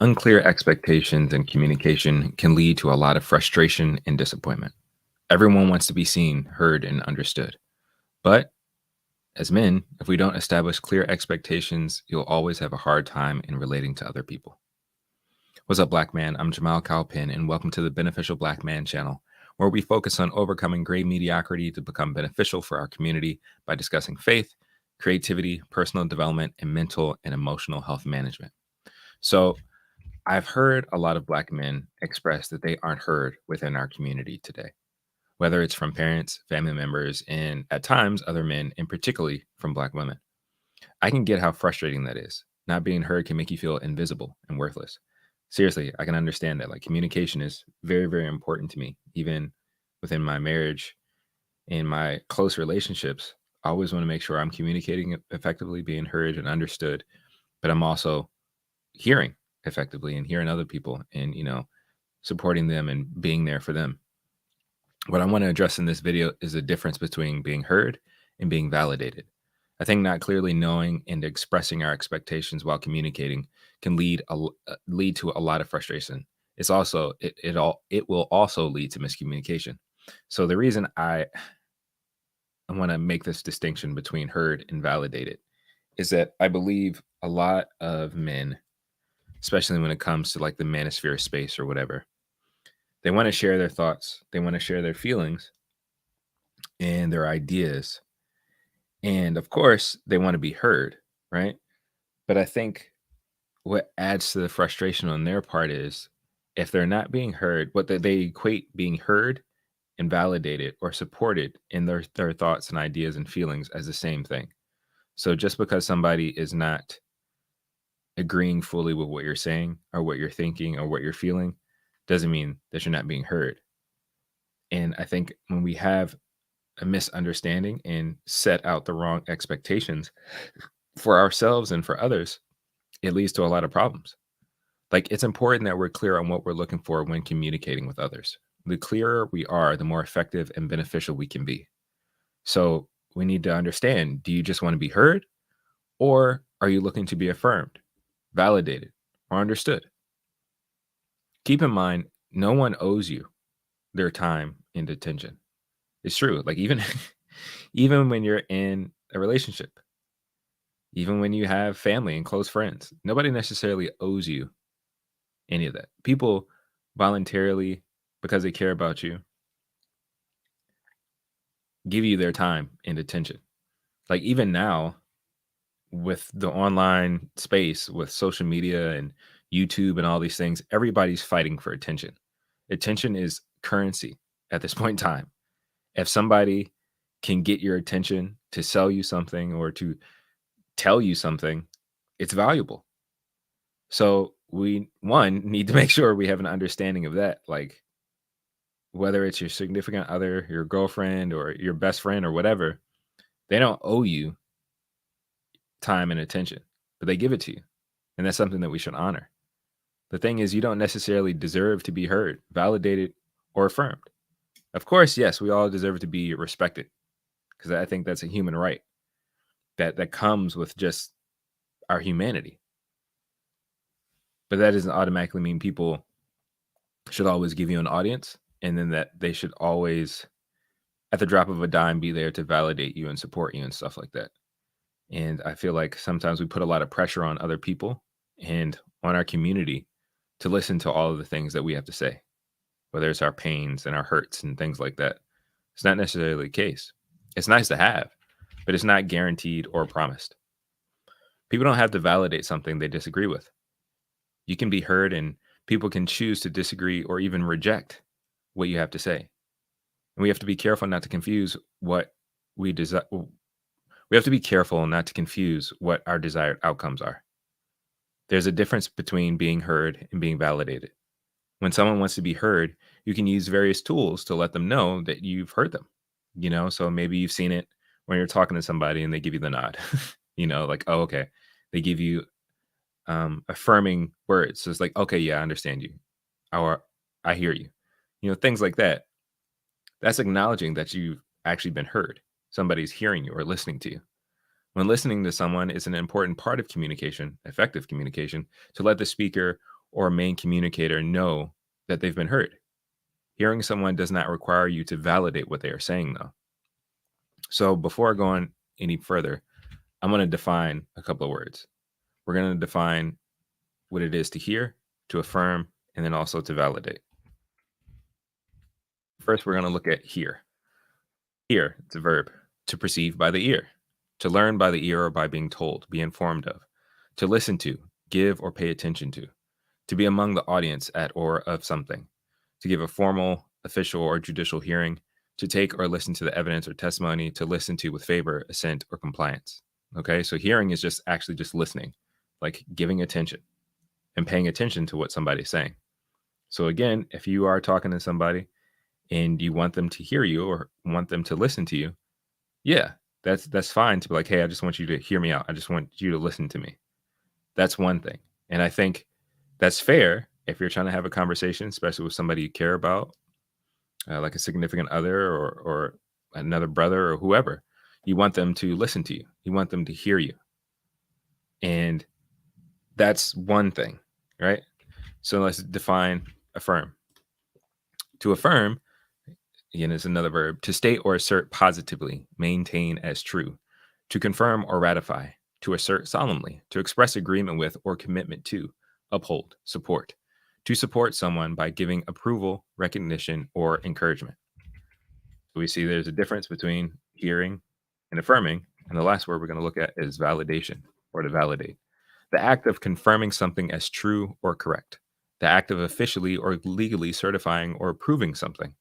Unclear expectations and communication can lead to a lot of frustration and disappointment. Everyone wants to be seen, heard, and understood. But as men, if we don't establish clear expectations, you'll always have a hard time in relating to other people. What's up, Black Man? I'm Jamal Calpin, and welcome to the Beneficial Black Man channel, where we focus on overcoming gray mediocrity to become beneficial for our community by discussing faith, creativity, personal development, and mental and emotional health management. So, I've heard a lot of Black men express that they aren't heard within our community today, whether it's from parents, family members, and at times other men, and particularly from Black women. I can get how frustrating that is. Not being heard can make you feel invisible and worthless. Seriously, I can understand that. Like, communication is very, very important to me, even within my marriage and my close relationships. I always want to make sure I'm communicating effectively, being heard and understood, but I'm also hearing effectively and hearing other people and, supporting them and being there for them. What I want to address in this video is the difference between being heard and being validated. I think not clearly knowing and expressing our expectations while communicating can lead to a lot of frustration. It's also it will also lead to miscommunication. So the reason I want to make this distinction between heard and validated is that I believe a lot of men, especially when it comes to like the manosphere space or whatever, they want to share their thoughts, they want to share their feelings and their ideas. And of course, they want to be heard, right? But I think what adds to the frustration on their part is if they're not being heard, they equate being heard and validated or supported in their thoughts and ideas and feelings as the same thing. So just because somebody is not agreeing fully with what you're saying or what you're thinking or what you're feeling doesn't mean that you're not being heard. And I think when we have a misunderstanding and set out the wrong expectations for ourselves and for others, it leads to a lot of problems. Like, it's important that we're clear on what we're looking for when communicating with others. The clearer we are, the more effective and beneficial we can be. So we need to understand, do you just want to be heard, or are you looking to be affirmed, validated, or understood? Keep in mind, no one owes you their time and attention. It's true. Like, even even when you're in a relationship, even when you have family and close friends, nobody necessarily owes you any of that. People voluntarily, because they care about you, give you their time and attention. Like, even now, with the online space, with social media and YouTube and all these things, everybody's fighting for attention. Attention is currency at this point in time. If somebody can get your attention to sell you something or to tell you something, it's valuable. So we one need to make sure we have an understanding of that. Like, whether it's your significant other, your girlfriend, or your best friend, or whatever, they don't owe you time and attention, but they give it to you. And that's something that we should honor. The thing is, you don't necessarily deserve to be heard, validated, or affirmed. Of course, yes, we all deserve to be respected because I think that's a human right that comes with just our humanity. But that doesn't automatically mean people should always give you an audience and then that they should always, at the drop of a dime, be there to validate you and support you and stuff like that. And I feel like sometimes we put a lot of pressure on other people and on our community to listen to all of the things that we have to say, whether it's our pains and our hurts and things like that. It's not necessarily the case. It's nice to have, but it's not guaranteed or promised. People don't have to validate something they disagree with. You can be heard, and people can choose to disagree or even reject what you have to say. And we have to be careful not to confuse what we desire. We have to be careful not to confuse what our desired outcomes are. There's a difference between being heard and being validated. When someone wants to be heard, you can use various tools to let them know that you've heard them. So maybe you've seen it when you're talking to somebody and they give you the nod. Like, oh, okay. They give you affirming words. So it's like, okay, yeah, I understand you. Or I hear you. Things like that. That's acknowledging that you've actually been heard. Somebody's hearing you or listening to you. When listening to someone is an important part of communication, effective communication, to let the speaker or a main communicator know that they've been heard. Hearing someone does not require you to validate what they are saying, though. So before I go on any further, I'm going to define a couple of words. We're going to define what it is to hear, to affirm, and then also to validate. First, we're going to look at hear. Hear, it's a verb. To perceive by the ear, to learn by the ear or by being told, be informed of, to listen to, give or pay attention to be among the audience at or of something, to give a formal, official, or judicial hearing, to take or listen to the evidence or testimony, to listen to with favor, assent, or compliance. Okay, so hearing is just actually just listening, like giving attention and paying attention to what somebody's saying. So again, if you are talking to somebody and you want them to hear you or want them to listen to you, yeah, that's fine to be like, hey, I just want you to hear me out. I just want you to listen to me. That's one thing. And I think that's fair if you're trying to have a conversation, especially with somebody you care about, like a significant other or another brother or whoever. You want them to listen to you. You want them to hear you. And that's one thing, right? So let's define affirm. To affirm, again, is another verb, to state or assert positively, maintain as true, to confirm or ratify, to assert solemnly, to express agreement with or commitment to, uphold, support, to support someone by giving approval, recognition, or encouragement. So we see there's a difference between hearing and affirming. And the last word we're going to look at is validation, or to validate. The act of confirming something as true or correct. The act of officially or legally certifying or approving something.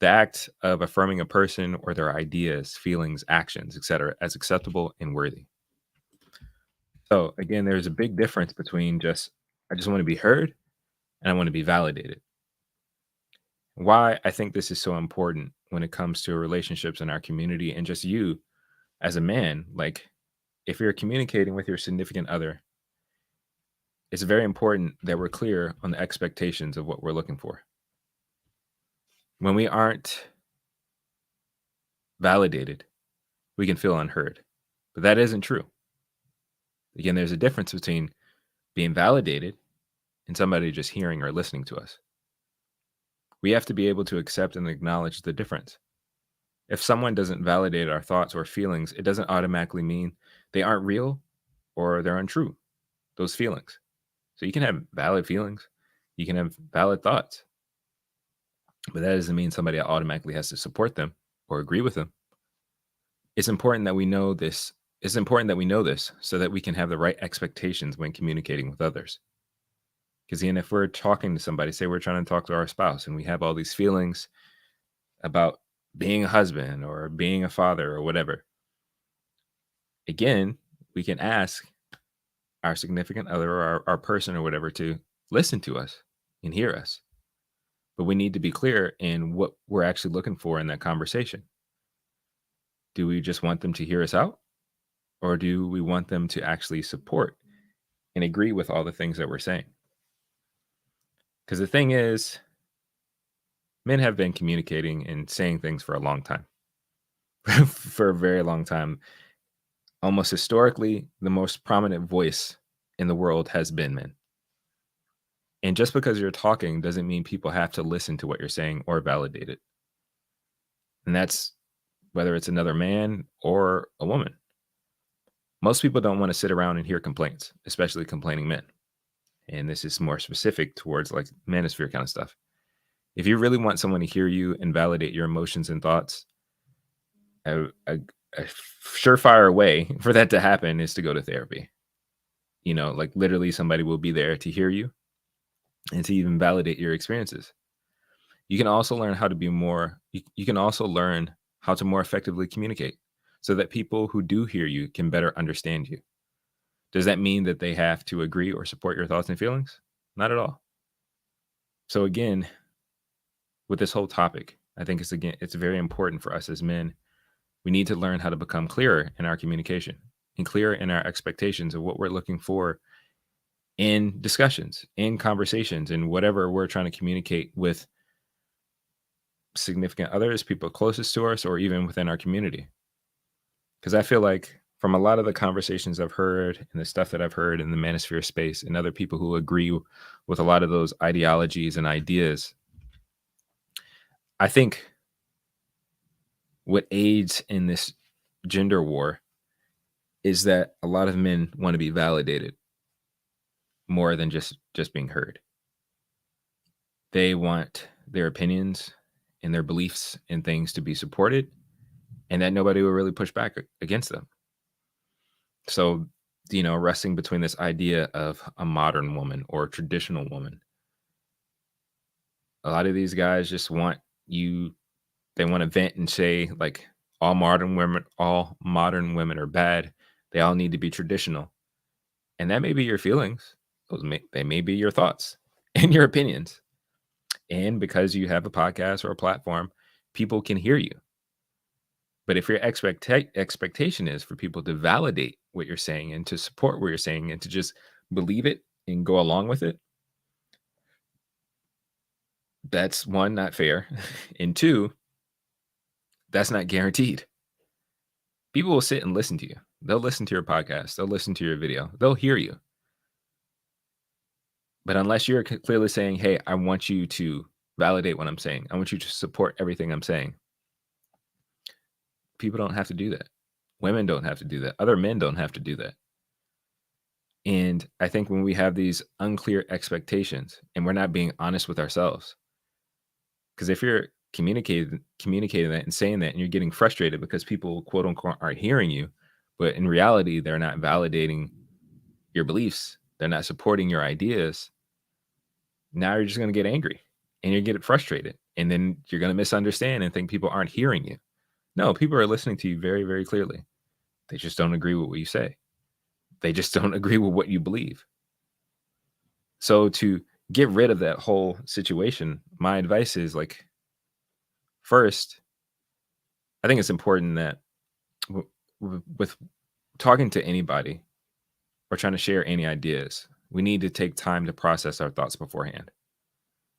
The act of affirming a person or their ideas, feelings, actions, etc., as acceptable and worthy. So again, there's a big difference between I just want to be heard and I want to be validated. Why I think this is so important when it comes to relationships in our community and just you as a man, like if you're communicating with your significant other, it's very important that we're clear on the expectations of what we're looking for. When we aren't validated, we can feel unheard, but that isn't true. Again, there's a difference between being validated and somebody just hearing or listening to us. We have to be able to accept and acknowledge the difference. If someone doesn't validate our thoughts or feelings, it doesn't automatically mean they aren't real or they're untrue, those feelings. So you can have valid feelings, you can have valid thoughts, but that doesn't mean somebody automatically has to support them or agree with them. It's important that we know this. It's important that we know this so that we can have the right expectations when communicating with others. Because even if we're talking to somebody, say we're trying to talk to our spouse and we have all these feelings about being a husband or being a father or whatever, again, we can ask our significant other or our person or whatever to listen to us and hear us. But we need to be clear in what we're actually looking for in that conversation. Do we just want them to hear us out? Or do we want them to actually support and agree with all the things that we're saying? Because the thing is, men have been communicating and saying things for a long time, for a very long time. Almost historically, the most prominent voice in the world has been men. And just because you're talking doesn't mean people have to listen to what you're saying or validate it. And that's whether it's another man or a woman. Most people don't want to sit around and hear complaints, especially complaining men. And this is more specific towards like manosphere kind of stuff. If you really want someone to hear you and validate your emotions and thoughts, a surefire way for that to happen is to go to therapy. Like literally somebody will be there to hear you and to even validate your experiences. You can also learn how to be more, you can also learn how to more effectively communicate so that people who do hear you can better understand you. Does that mean that they have to agree or support your thoughts and feelings? Not at all. So again, with this whole topic, I think it's very important for us as men. We need to learn how to become clearer in our communication and clearer in our expectations of what we're looking for in discussions, in conversations, and whatever we're trying to communicate with significant others, people closest to us, or even within our community. Because I feel like from a lot of the conversations I've heard and the stuff that I've heard in the manosphere space and other people who agree with a lot of those ideologies and ideas, I think what aids in this gender war is that a lot of men want to be validated more than just being heard. They want their opinions and their beliefs and things to be supported, and that nobody will really push back against them. So, wrestling between this idea of a modern woman or a traditional woman, a lot of these guys just want you, they want to vent and say, like, all modern women are bad. They all need to be traditional. And that may be your feelings. They may be your thoughts and your opinions. And because you have a podcast or a platform, people can hear you. But if your expectation is for people to validate what you're saying and to support what you're saying and to just believe it and go along with it, that's one, not fair. And two, that's not guaranteed. People will sit and listen to you. They'll listen to your podcast. They'll listen to your video. They'll hear you. But unless you're clearly saying, hey, I want you to validate what I'm saying, I want you to support everything I'm saying, people don't have to do that. Women don't have to do that. Other men don't have to do that. And I think when we have these unclear expectations and we're not being honest with ourselves, because if you're communicating that and saying that and you're getting frustrated because people, quote unquote, aren't hearing you, but in reality, they're not validating your beliefs, they're not supporting your ideas, now you're just going to get angry and you get frustrated. And then you're going to misunderstand and think people aren't hearing you. No, people are listening to you very, very clearly. They just don't agree with what you say. They just don't agree with what you believe. So to get rid of that whole situation, my advice is, like, first, I think it's important that with talking to anybody or trying to share any ideas, we need to take time to process our thoughts beforehand.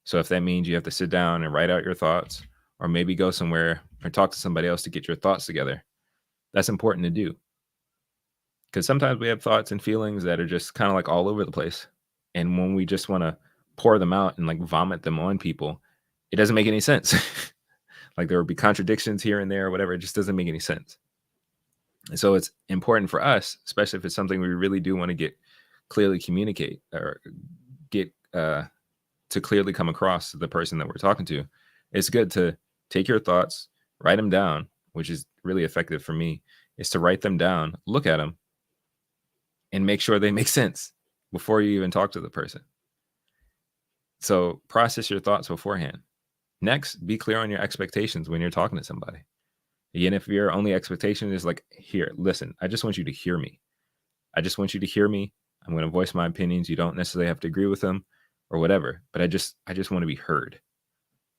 So if that means you have to sit down and write out your thoughts, or maybe go somewhere or talk to somebody else to get your thoughts together, that's important to do. Because sometimes we have thoughts and feelings that are just kind of like all over the place. And when we just want to pour them out and like vomit them on people, it doesn't make any sense. Like, there will be contradictions here and there or whatever. It just doesn't make any sense. And so it's important for us, especially if it's something we really do want to get clearly communicate or get to clearly come across to the person that we're talking to. It's good to take your thoughts, write them down, which is really effective for me, is to write them down, look at them, and make sure they make sense before you even talk to the person. So process your thoughts beforehand. Next, be clear on your expectations when you're talking to somebody. Again, if your only expectation is like, here, listen, I just want you to hear me. I just want you to hear me. I'm going to voice my opinions. You don't necessarily have to agree with them or whatever, but I just want to be heard.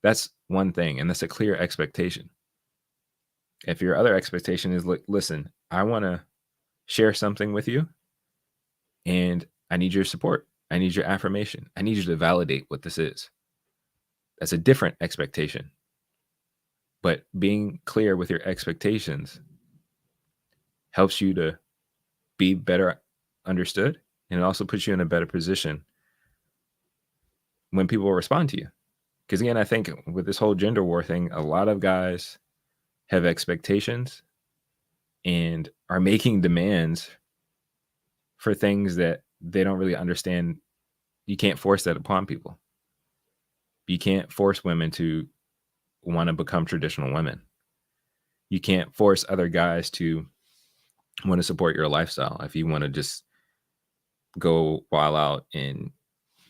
That's one thing, and that's a clear expectation. If your other expectation is, like, listen, I want to share something with you, and I need your support. I need your affirmation. I need you to validate what this is. That's a different expectation. But being clear with your expectations helps you to be better understood, and it also puts you in a better position when people respond to you. Because again, I think with this whole gender war thing, a lot of guys have expectations and are making demands for things that they don't really understand. You can't force that upon people. You can't force women to want to become traditional women. You can't force other guys to want to support your lifestyle. If you want to just go wild out and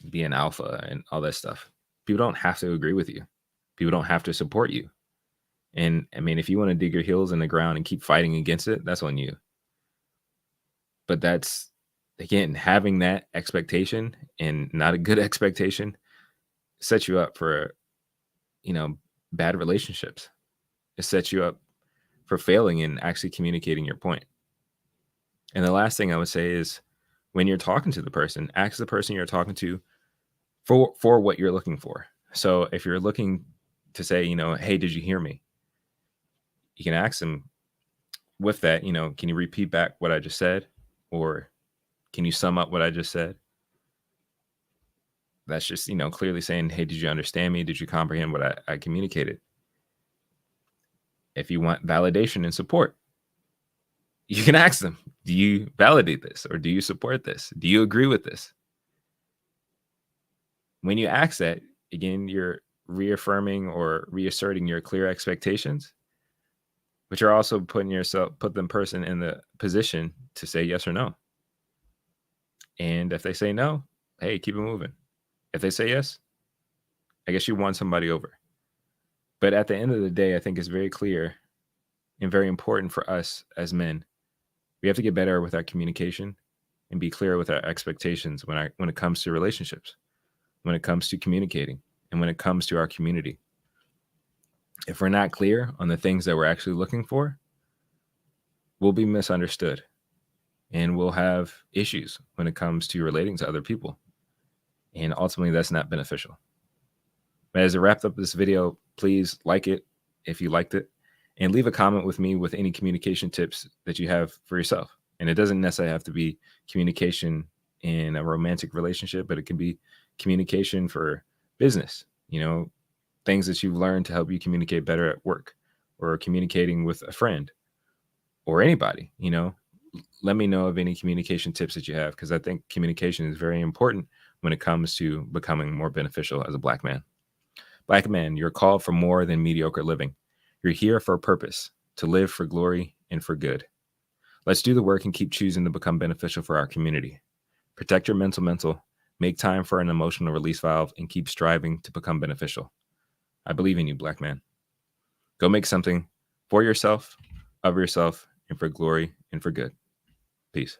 be an alpha and all that stuff, people don't have to agree with you. People don't have to support you. And I mean, if you want to dig your heels in the ground and keep fighting against it, that's on you. But that's, again, having that expectation and not a good expectation sets you up for, bad relationships. It sets you up for failing in actually communicating your point. And the last thing I would say is, when you're talking to the person, ask the person you're talking to for what you're looking for. So if you're looking to say, hey, did you hear me? You can ask them, with that, can you repeat back what I just said? Or can you sum up what I just said? That's just, clearly saying, hey, did you understand me? Did you comprehend what I communicated? If you want validation and support, you can ask them, do you validate this? Or do you support this? Do you agree with this? When you ask that, again, you're reaffirming or reasserting your clear expectations, but you're also put the person in the position to say yes or no. And if they say no, hey, keep it moving. If they say yes, I guess you won somebody over. But at the end of the day, I think it's very clear and very important for us as men. We have to get better with our communication and be clear with our expectations when it comes to relationships, when it comes to communicating, and when it comes to our community. If we're not clear on the things that we're actually looking for, we'll be misunderstood and we'll have issues when it comes to relating to other people. And ultimately, that's not beneficial. But as I wrapped up this video, please like it if you liked it, and leave a comment with me with any communication tips that you have for yourself. And it doesn't necessarily have to be communication in a romantic relationship, but it can be communication for business, things that you've learned to help you communicate better at work, or communicating with a friend or anybody. Let me know of any communication tips that you have, because I think communication is very important when it comes to becoming more beneficial as a Black man. Black man, you're called for more than mediocre living. You're here for a purpose, to live for glory and for good. Let's do the work and keep choosing to become beneficial for our community. Protect your mental, make time for an emotional release valve, and keep striving to become beneficial. I believe in you, Black man. Go make something for yourself, of yourself, and for glory and for good. Peace.